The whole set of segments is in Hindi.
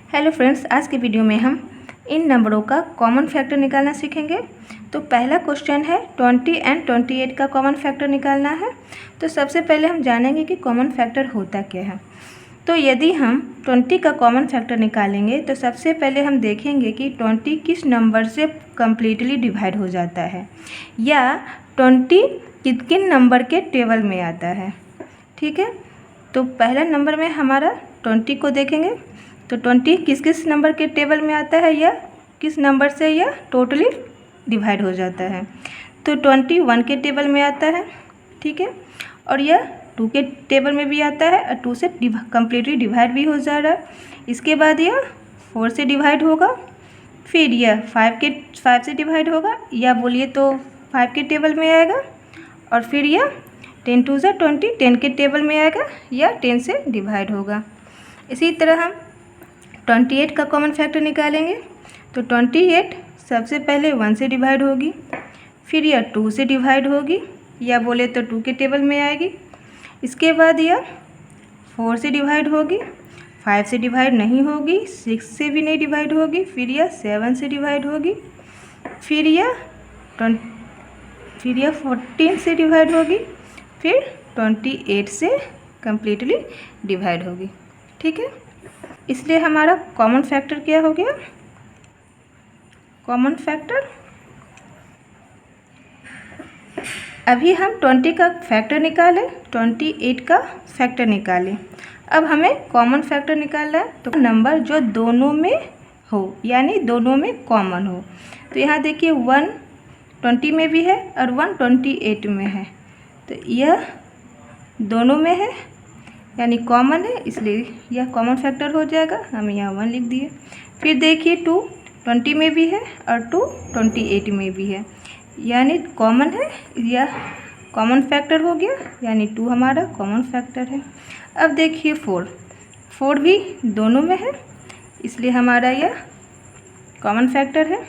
हेलो फ्रेंड्स, आज के वीडियो में हम इन नंबरों का कॉमन फैक्टर निकालना सीखेंगे। तो पहला क्वेश्चन है 20 एंड 28 का कॉमन फैक्टर निकालना है। तो सबसे पहले हम जानेंगे कि कॉमन फैक्टर होता क्या है। तो यदि हम 20 का कॉमन फैक्टर निकालेंगे तो सबसे पहले हम देखेंगे कि 20 किस नंबर से कम्प्लीटली डिवाइड हो जाता है या 20 किन किन नंबर के टेबल में आता है। ठीक है, तो पहला नंबर में हमारा 20 को देखेंगे तो 20 किस किस नंबर के टेबल में आता है या किस नंबर से यह टोटली डिवाइड हो जाता है। तो 21 के टेबल में आता है, ठीक है, और यह 2 के टेबल में भी आता है और 2 से कम्प्लीटली डिवाइड भी हो जा रहा है। इसके बाद यह 4 से डिवाइड होगा, फिर यह 5 से डिवाइड होगा या बोलिए तो 5 के टेबल में आएगा, और फिर यह 10 2 ज़ा 20 10 के टेबल में आएगा या 10 से डिवाइड होगा। इसी तरह हम 28 का कॉमन फैक्टर निकालेंगे। तो 28 सबसे पहले 1 से डिवाइड होगी, फिर यह 2 से डिवाइड होगी या बोले तो 2 के टेबल में आएगी। इसके बाद यह 4 से डिवाइड होगी, 5 से डिवाइड नहीं होगी, 6 से भी नहीं डिवाइड होगी, फिर यह 7 से डिवाइड होगी, फिर यह 14 से डिवाइड होगी, फिर 28 से कम्प्लीटली डिवाइड होगी। ठीक है, इसलिए हमारा कॉमन फैक्टर क्या हो गया? कॉमन फैक्टर, अभी हम 20 का फैक्टर निकाले, 28 का फैक्टर निकाले। अब हमें कॉमन फैक्टर निकालना है, तो नंबर जो दोनों में हो यानी दोनों में कॉमन हो। तो यहाँ देखिए 1 20 में भी है और 1 28 में है, तो यह दोनों में है यानी कॉमन है, इसलिए यह कॉमन फैक्टर हो जाएगा। हम यहाँ 1 लिख दिए। फिर देखिए 2 20 में भी है और 2 28 में भी है, यानी कॉमन है, यह कॉमन फैक्टर हो गया, यानी 2 हमारा कॉमन फैक्टर है। अब देखिए 4 भी दोनों में है, इसलिए हमारा यह कॉमन फैक्टर है।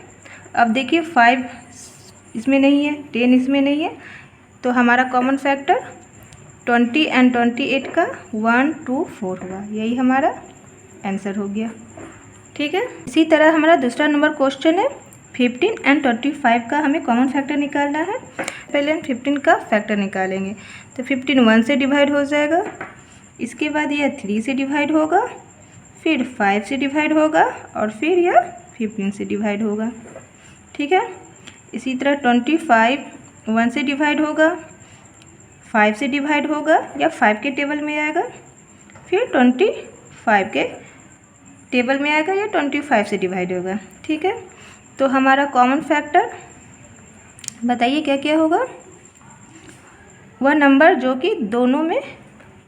अब देखिए 5 इसमें नहीं है, 10 इसमें नहीं है, तो हमारा कॉमन फैक्टर 20 एंड 28 का 1 2 4 हुआ, यही हमारा आंसर हो गया। ठीक है, इसी तरह हमारा दूसरा नंबर क्वेश्चन है 15 एंड 25 का हमें कॉमन फैक्टर निकालना है। पहले हम 15 का फैक्टर निकालेंगे। तो 15 1 से डिवाइड हो जाएगा, इसके बाद यह 3 से डिवाइड होगा, फिर 5 से डिवाइड होगा और फिर यह 15 से डिवाइड होगा। ठीक है, इसी तरह 25 1 से डिवाइड होगा, 5 से डिवाइड होगा या 5 के टेबल में आएगा, फिर 25 के टेबल में आएगा या 25 से डिवाइड होगा। ठीक है, तो हमारा कॉमन फैक्टर बताइए क्या क्या होगा? वह नंबर जो कि दोनों में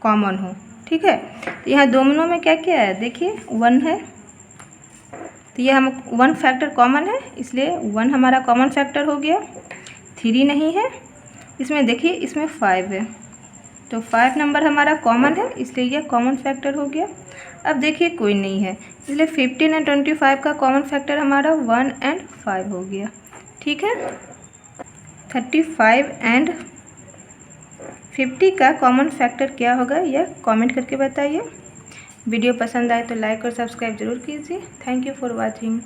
कॉमन हो। ठीक है, तो यहाँ दोनों में क्या क्या है? देखिए 1 है, तो यह हम 1 फैक्टर कॉमन है, इसलिए 1 हमारा कॉमन फैक्टर हो गया। 3 नहीं है, इसमें देखिए इसमें 5 है, तो 5 नंबर हमारा कॉमन है, इसलिए यह कॉमन फैक्टर हो गया। अब देखिए कोई नहीं है, इसलिए 15 एंड 25 का कॉमन फैक्टर हमारा 1 एंड 5 हो गया। ठीक है, 35 एंड 50 का कॉमन फैक्टर क्या होगा यह कमेंट करके बताइए। वीडियो पसंद आए तो लाइक और सब्सक्राइब जरूर कीजिए। Thank you for watching.